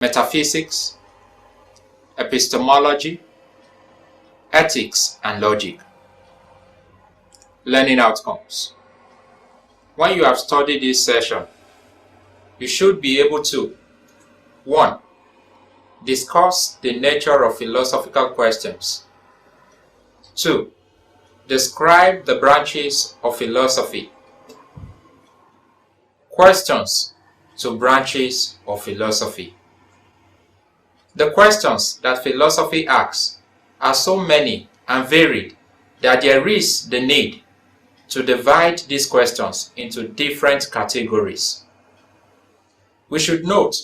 metaphysics, epistemology, ethics, and logic. Learning outcomes. When you have studied this session, you should be able to 1. Discuss the nature of philosophical questions. 2. Describe the branches of philosophy. Questions to branches of philosophy. The questions that philosophy asks are so many and varied that there is the need to divide these questions into different categories. We should note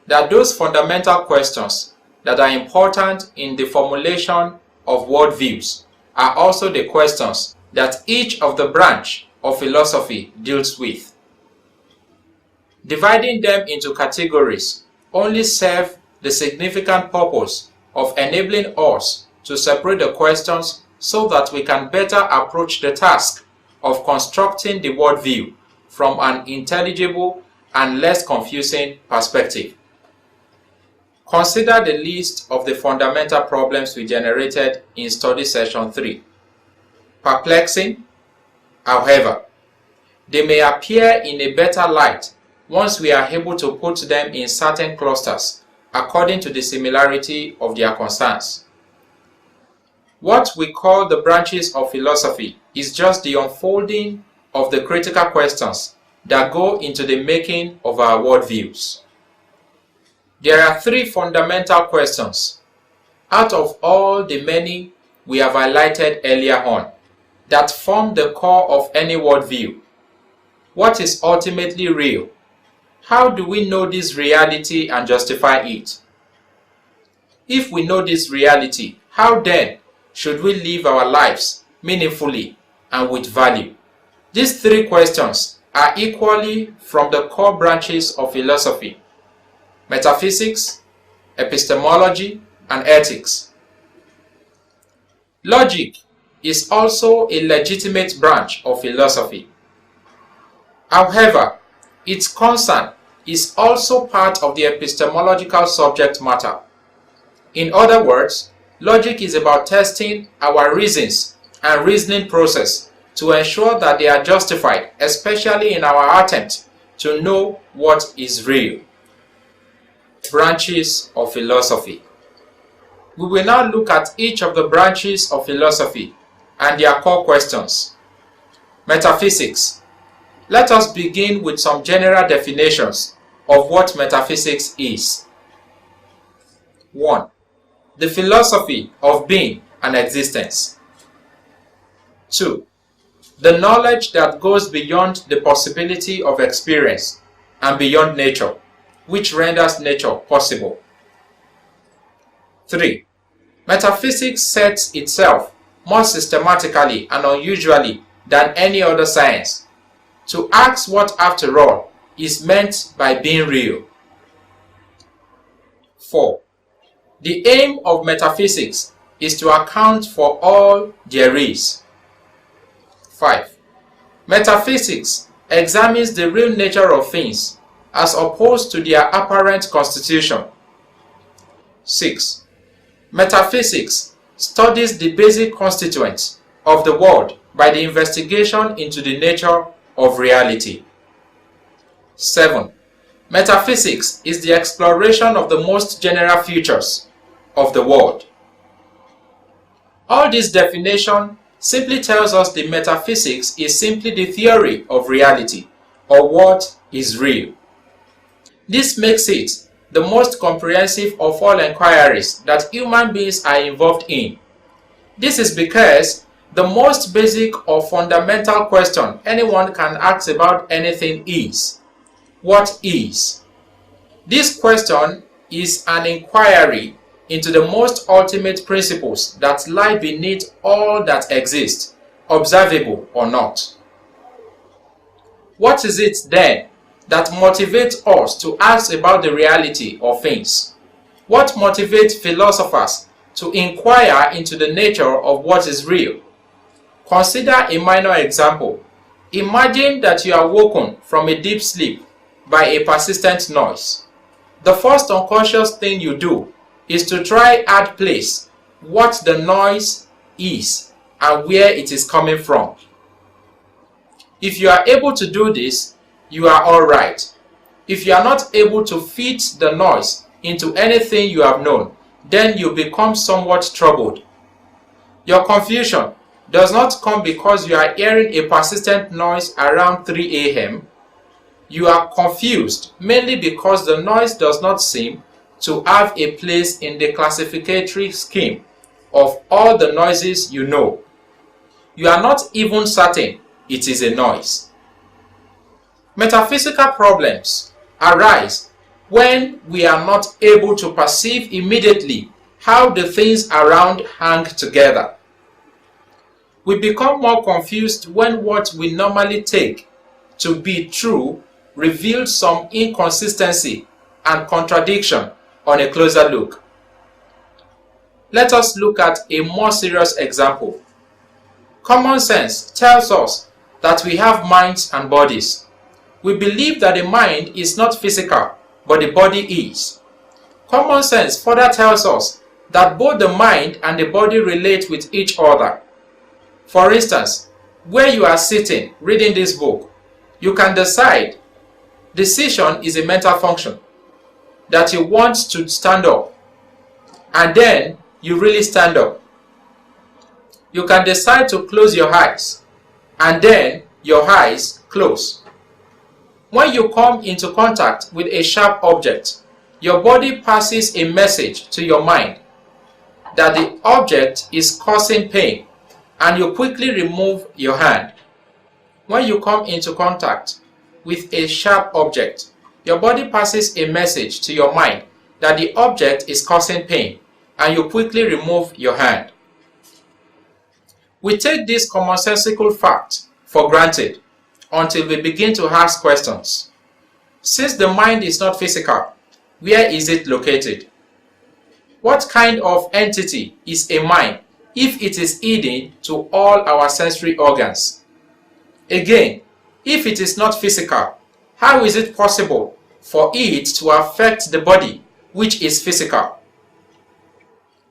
that those fundamental questions that are important in the formulation of worldviews are also the questions that each of the branch of philosophy deals with. Dividing them into categories only serve the significant purpose of enabling us to separate the questions so that we can better approach the task of constructing the worldview from an intelligible and less confusing perspective. Consider the list of the fundamental problems we generated in study session 3. Perplexing, however, they may appear in a better light once we are able to put them in certain clusters according to the similarity of their concerns. What we call the branches of philosophy is just the unfolding of the critical questions that go into the making of our worldviews. There are 3 fundamental questions, out of all the many we have highlighted earlier on, that form the core of any worldview. What is ultimately real? How do we know this reality and justify it? If we know this reality, how then should we live our lives meaningfully and with value? These 3 questions are equally from the core branches of philosophy: metaphysics, epistemology, and ethics. Logic is also a legitimate branch of philosophy. However, its concern is also part of the epistemological subject matter. In other words, logic is about testing our reasons and reasoning process to ensure that they are justified, especially in our attempt to know what is real. Branches of philosophy. We will now look at each of the branches of philosophy and their core questions. Metaphysics. Let us begin with some general definitions of what metaphysics is. 1. The philosophy of being and existence. 2. The knowledge that goes beyond the possibility of experience and beyond nature, which renders nature possible. 3. Metaphysics sets itself more systematically and unusually than any other science to ask what, after all, is meant by being real. 4. The aim of metaphysics is to account for all there is. 5. Metaphysics examines the real nature of things as opposed to their apparent constitution. 6. Metaphysics studies the basic constituents of the world by the investigation into the nature of reality. 7. Metaphysics is the exploration of the most general features of the world. All this definition simply tells us the metaphysics is simply the theory of reality, or what is real. This makes it the most comprehensive of all inquiries that human beings are involved in. This is because the most basic or fundamental question anyone can ask about anything is, what is? This question is an inquiry into the most ultimate principles that lie beneath all that exists, observable or not. What is it then that motivates us to ask about the reality of things? What motivates philosophers to inquire into the nature of what is real? Consider a minor example. Imagine that you are woken from a deep sleep by a persistent noise. the first unconscious thing you do is to try add place what the noise is and where it is coming from. If you are able to do this, you are all right. If you are not able to fit the noise into anything you have known, then you become somewhat troubled. Your confusion does not come because you are hearing a persistent noise around 3 a.m. You are confused mainly because the noise does not seem to have a place in the classificatory scheme of all the noises you know. You are not even certain it is a noise. Metaphysical problems arise when we are not able to perceive immediately how the things around hang together. We become more confused when what we normally take to be true reveals some inconsistency and contradiction on a closer look. Let us look at a more serious example. Common sense tells us that we have minds and bodies. We believe that the mind is not physical, but the body is. Common sense further tells us that both the mind and the body relate with each other. For instance, where you are sitting reading this book, you can decide decision is a mental function that you want to stand up, and then you really stand up. You can decide to close your eyes, and then your eyes close. When you come into contact with a sharp object, your body passes a message to your mind that the object is causing pain, and you quickly remove your hand. When you come into contact with a sharp object, your body passes a message to your mind that the object is causing pain, and you quickly remove your hand. We take this commonsensical fact for granted until we begin to ask questions. Since the mind is not physical, where is it located? What kind of entity is a mind if it is hidden to all our sensory organs? Again, if it is not physical, how is it possible for it to affect the body, which is physical?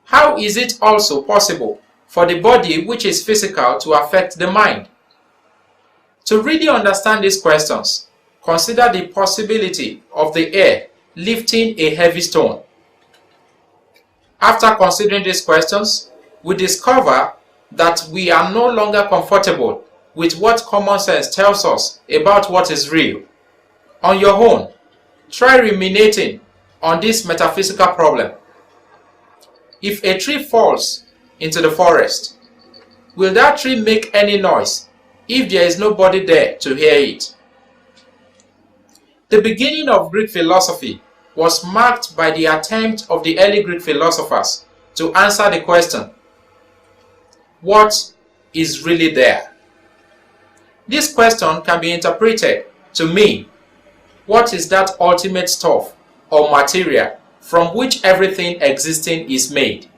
How is it also possible for the body, which is physical, to affect the mind? To really understand these questions, consider the possibility of the air lifting a heavy stone. After considering these questions, we discover that we are no longer comfortable with what common sense tells us about what is real. On your own, try ruminating on this metaphysical problem. If a tree falls into the forest, will that tree make any noise if there is nobody there to hear it? The beginning of Greek philosophy was marked by the attempt of the early Greek philosophers to answer the question, what is really there? This question can be interpreted to mean, what is that ultimate stuff or material from which everything existing is made?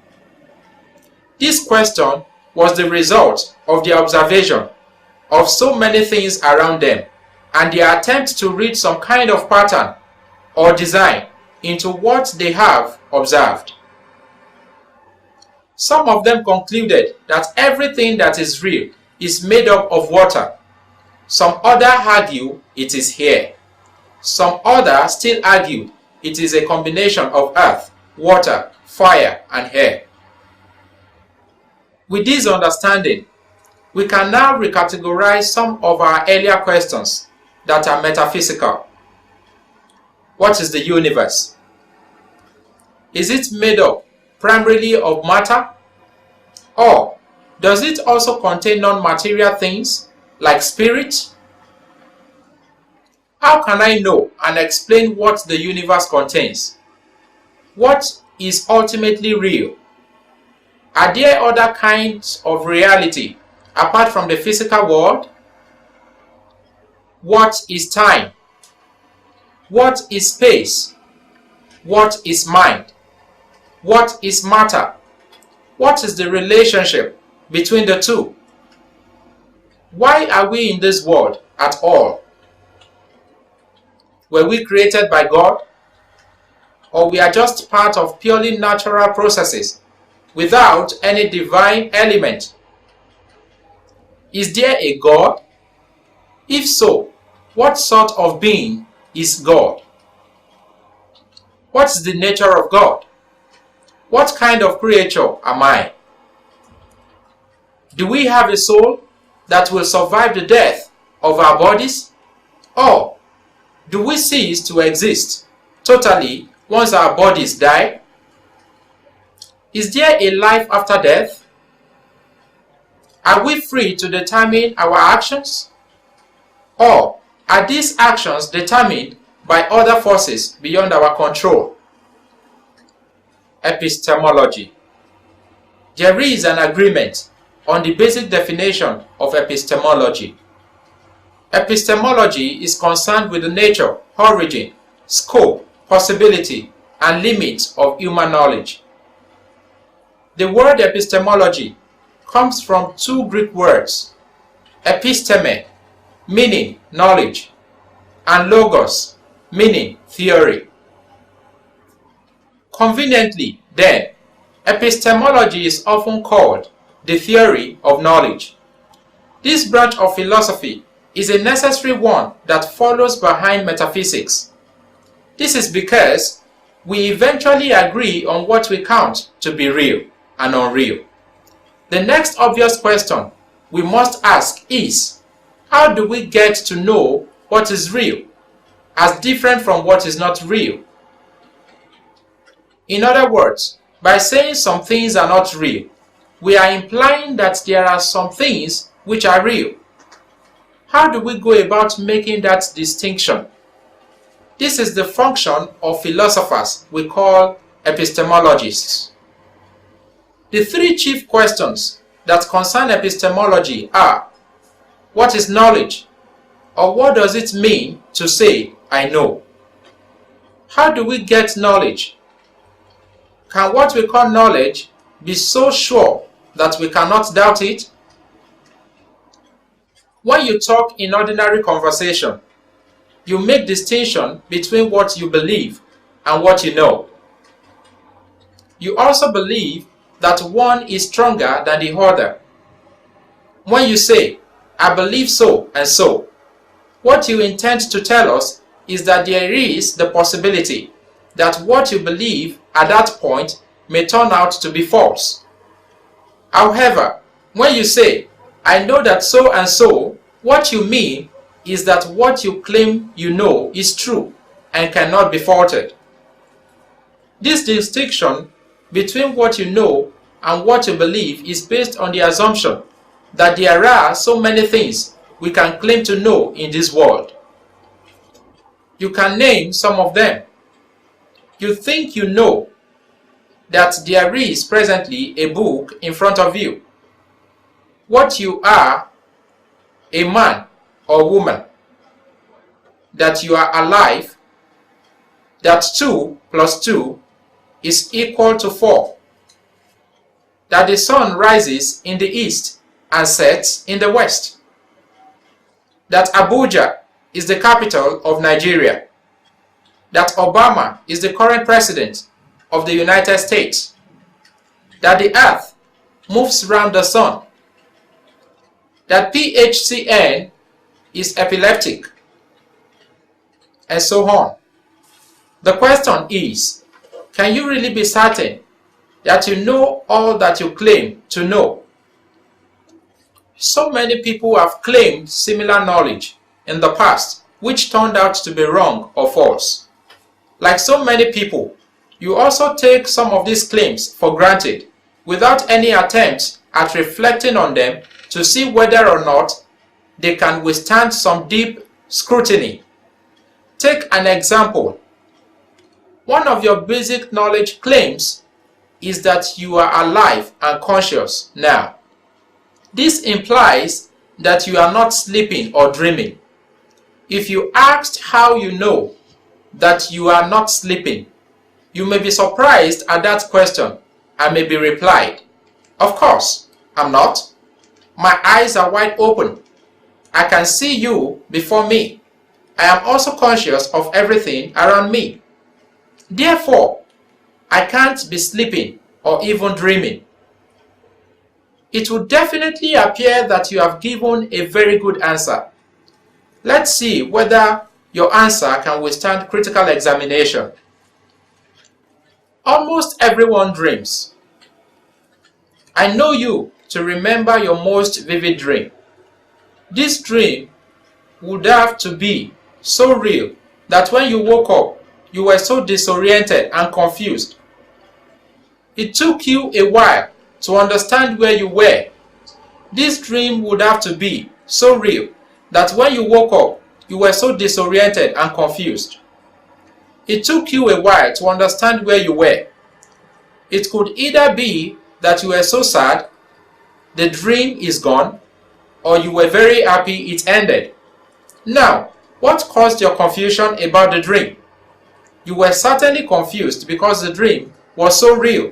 This question was the result of the observation of so many things around them and their attempt to read some kind of pattern or design into what they have observed. Some of them concluded that everything that is real is made up of water. Some others argue it is air. Some others still argued it is a combination of earth, water, fire, and air. With this understanding, we can now recategorize some of our earlier questions that are metaphysical. What is the universe? Is it made up primarily of matter? Or does it also contain non-material things like spirit? How can I know and explain what the universe contains? What is ultimately real? Are there other kinds of reality apart from the physical world? What is time? What is space? What is mind? What is matter? What is the relationship between the two? Why are we in this world at all? Were we created by God? or we are just part of purely natural processes without any divine element? Is there a God? If so, what sort of being is God? What's the nature of God? What kind of creature am I? Do we have a soul that will survive the death of our bodies? Or do we cease to exist totally once our bodies die? Is there a life after death? Are we free to determine our actions? Or are these actions determined by other forces beyond our control? Epistemology. There is an agreement on the basic definition of epistemology. Epistemology is concerned with the nature, origin, scope, possibility, and limits of human knowledge. The word epistemology comes from two Greek words, episteme, meaning knowledge, and logos, meaning theory. Conveniently, then, epistemology is often called the theory of knowledge. This branch of philosophy is a necessary one that follows behind metaphysics. This is because we eventually agree on what we count to be real and unreal. The next obvious question we must ask is, how do we get to know what is real as different from what is not real? In other words, by saying some things are not real, we are implying that there are some things which are real. How do we go about making that distinction? This is the function of philosophers we call epistemologists. The three chief questions that concern epistemology are: what is knowledge? Or what does it mean to say, I know? How do we get knowledge? Can what we call knowledge be so sure that we cannot doubt it? When you talk in ordinary conversation, you make distinction between what you believe and what you know. You also believe that one is stronger than the other. When you say, I believe so and so, what you intend to tell us is that there is the possibility that what you believe at that point may turn out to be false. However, when you say, I know that so and so, what you mean is that what you claim you know is true and cannot be faulted. This distinction between what you know and what you believe is based on the assumption that there are so many things we can claim to know in this world. You can name some of them. You think you know that there is presently a book in front of you. What you are, a man or woman, that you are alive, that 2 plus 2 is equal to 4, that the sun rises in the east and sets in the west, that Abuja is the capital of Nigeria, that Obama is the current president of the United States, that the earth moves around the sun, that PHCN is epileptic, and so on. The question is, can you really be certain that you know all that you claim to know? So many people have claimed similar knowledge in the past, which turned out to be wrong or false. Like so many people, you also take some of these claims for granted without any attempt at reflecting on them to see whether or not they can withstand some deep scrutiny. Take an example. One of your basic knowledge claims is that you are alive and conscious now. This implies that you are not sleeping or dreaming. If you asked how you know that you are not sleeping, you may be surprised at that question and may be replied, of course, I'm not. My eyes are wide open. I can see you before me. I am also conscious of everything around me. Therefore, I can't be sleeping or even dreaming. It would definitely appear that you have given a very good answer. Let's see whether your answer can withstand critical examination. Almost everyone dreams. I know you to remember your most vivid dream. This dream would have to be so real that when you woke up, you were so disoriented and confused. It took you a while to understand where you were. This dream would have to be so real that when you woke up, you were so disoriented and confused. It took you a while to understand where you were. It could either be that you were so sad, the dream is gone, or you were very happy it ended. Now, what caused your confusion about the dream? You were certainly confused because the dream was so real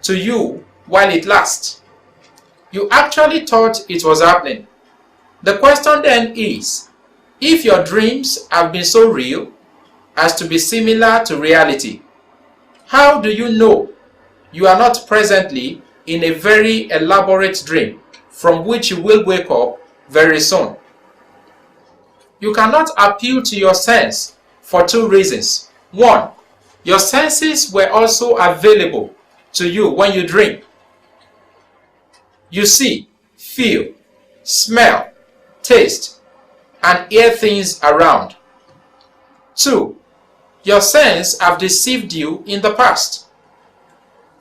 to you while it lasted. You actually thought it was happening. The question then is, if your dreams have been so real as to be similar to reality, how do you know you are not presently in a very elaborate dream from which you will wake up very soon? You cannot appeal to your sense for two reasons. One, your senses were also available to you when you dream. You see, feel, smell, taste, and hear things around. Two, your senses have deceived you in the past.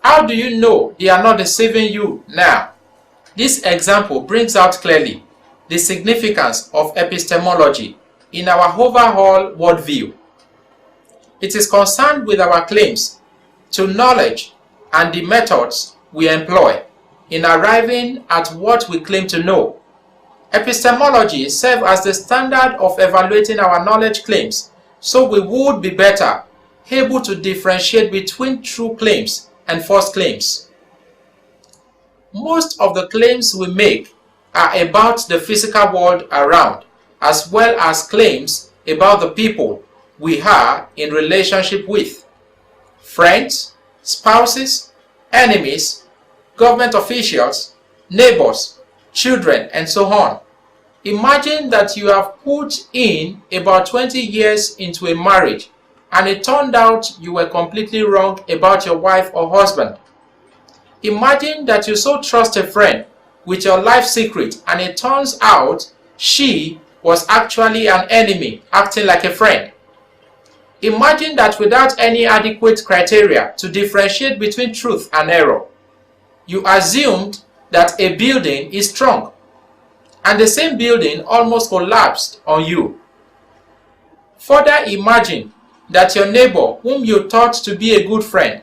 How do you know they are not deceiving you now? This example brings out clearly the significance of epistemology in our overall worldview. It is concerned with our claims to knowledge and the methods we employ in arriving at what we claim to know. Epistemology serves as the standard of evaluating our knowledge claims, so we would be better able to differentiate between true claims and false claims. Most of the claims we make are about the physical world around, as well as claims about the people we are in relationship with: friends, spouses, enemies, government officials, neighbors, children, and so on. Imagine that you have put in about 20 years into a marriage and it turned out you were completely wrong about your wife or husband. Imagine that you so trust a friend with your life secret and it turns out she was actually an enemy acting like a friend. Imagine that without any adequate criteria to differentiate between truth and error, you assumed that a building is strong and the same building almost collapsed on you. Further, imagine that your neighbor, whom you thought to be a good friend,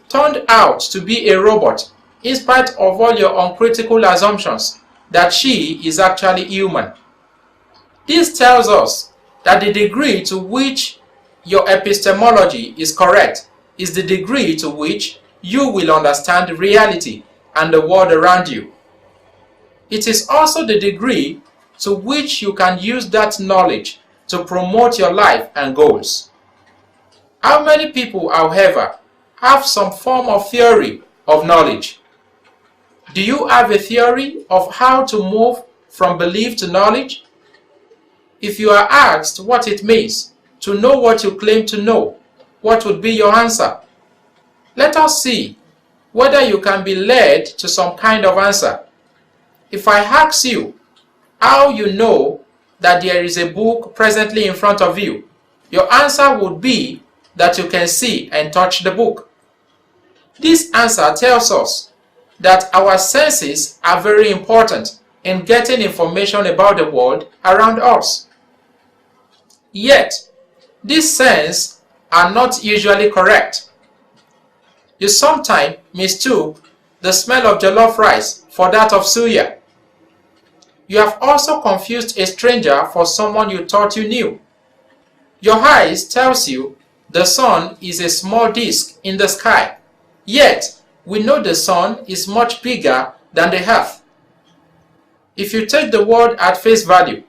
turned out to be a robot in spite of all your uncritical assumptions that she is actually human. This tells us that the degree to which your epistemology is correct is the degree to which you will understand reality and the world around you. It is also the degree to which you can use that knowledge to promote your life and goals. How many people, however, have some form of theory of knowledge? Do you have a theory of how to move from belief to knowledge? If you are asked what it means to know what you claim to know, what would be your answer? Let us see whether you can be led to some kind of answer. If I ask you how you know that there is a book presently in front of you, your answer would be that you can see and touch the book. This answer tells us that our senses are very important in getting information about the world around us. Yet, these senses are not usually correct. You sometimes mistook the smell of jollof rice for that of suya. You have also confused a stranger for someone you thought you knew. Your eyes tells you the sun is a small disk in the sky, yet we know the sun is much bigger than the earth. If you take the word at face value,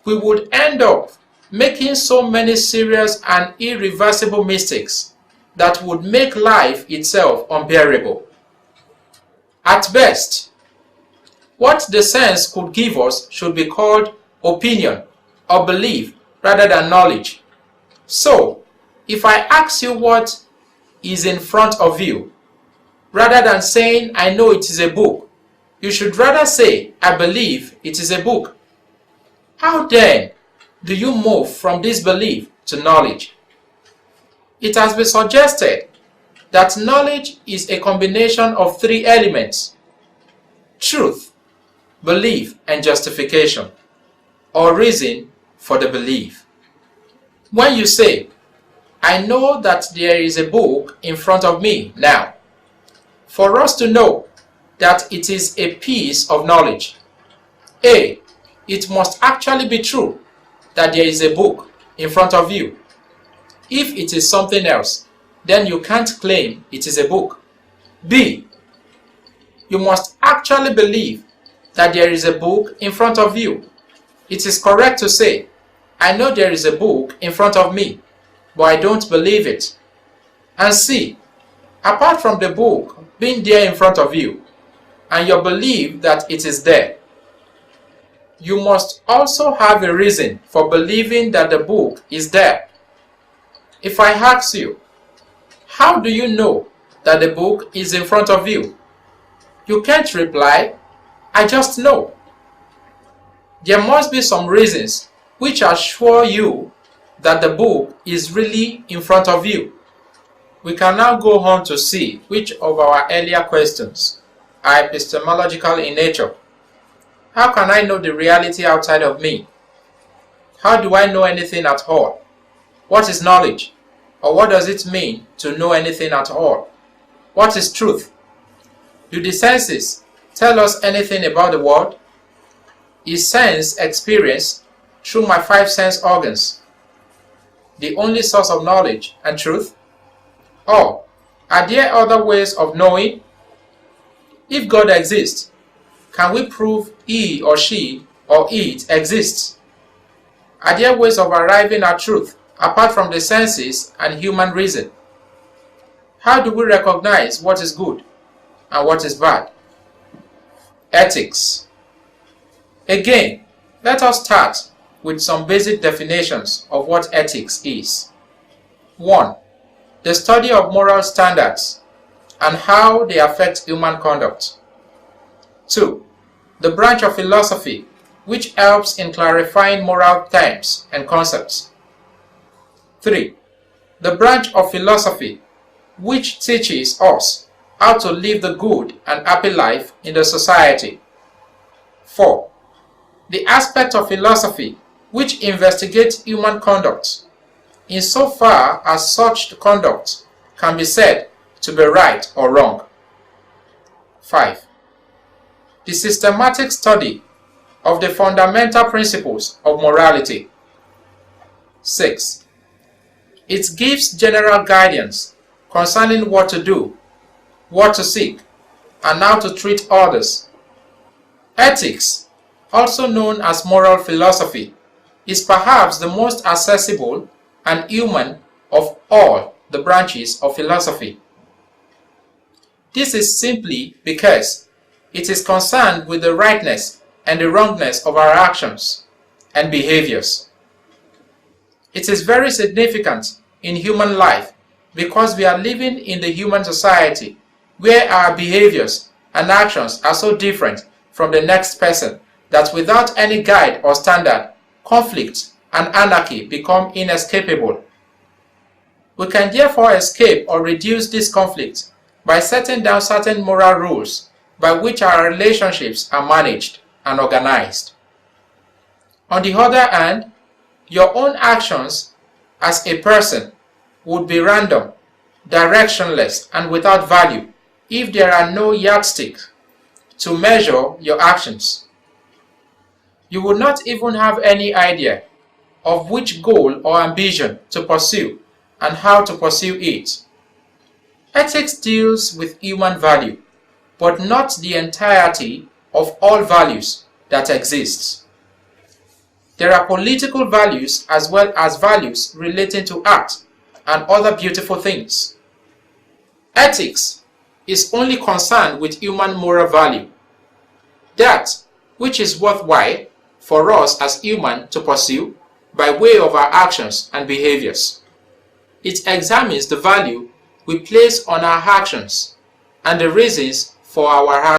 we would end up making so many serious and irreversible mistakes. that would make life itself unbearable. At best, what the sense could give us should be called opinion or belief rather than knowledge. So, if I ask you what is in front of you, rather than saying I know it is a book, you should rather say I believe it is a book. How then do you move from this belief to knowledge? It has been suggested that knowledge is a combination of three elements: truth, belief, and justification, or reason for the belief. When you say, I know that there is a book in front of me now, for us to know that it is a piece of knowledge, A, it must actually be true that there is a book in front of you. If it is something else, then you can't claim it is a book. B, you must actually believe that there is a book in front of you. It is correct to say, I know there is a book in front of me, but I don't believe it. And C, apart from the book being there in front of you, and your belief that it is there, you must also have a reason for believing that the book is there. If I ask you, how do you know that the book is in front of you? You can't reply, I just know. There must be some reasons which assure you that the book is really in front of you. We can now go on to see which of our earlier questions are epistemological in nature. How can I know the reality outside of me? How do I know anything at all? What is knowledge? Or what does it mean to know anything at all? What is truth? Do the senses tell us anything about the world? Is sense experience through my five sense organs the only source of knowledge and truth? Or are there other ways of knowing? If God exists, can we prove he or she or it exists? Are there ways of arriving at truth apart from the senses and human reason? How do we recognize what is good and what is bad? Ethics. Again, let us start with some basic definitions of what ethics is. 1. The study of moral standards and how they affect human conduct. 2. The branch of philosophy which helps in clarifying moral terms and concepts. 3. The branch of philosophy which teaches us how to live the good and happy life in the society. 4. The aspect of philosophy which investigates human conduct, insofar as such conduct can be said to be right or wrong. 5. The systematic study of the fundamental principles of morality. 6. It gives general guidance concerning what to do, what to seek, and how to treat others. Ethics, also known as moral philosophy, is perhaps the most accessible and human of all the branches of philosophy. This is simply because it is concerned with the rightness and the wrongness of our actions and behaviors. It is very significant in human life because we are living in the human society where our behaviors and actions are so different from the next person that without any guide or standard, conflict and anarchy become inescapable. We can therefore escape or reduce this conflict by setting down certain moral rules by which our relationships are managed and organized. On the other hand, your own actions as a person would be random, directionless, and without value if there are no yardsticks to measure your actions. You would not even have any idea of which goal or ambition to pursue and how to pursue it. Ethics deals with human value, but not the entirety of all values that exist. There are political values as well as values relating to art and other beautiful things. Ethics is only concerned with human moral value, that which is worthwhile for us as humans to pursue by way of our actions and behaviors. It examines the value we place on our actions and the reasons for our actions.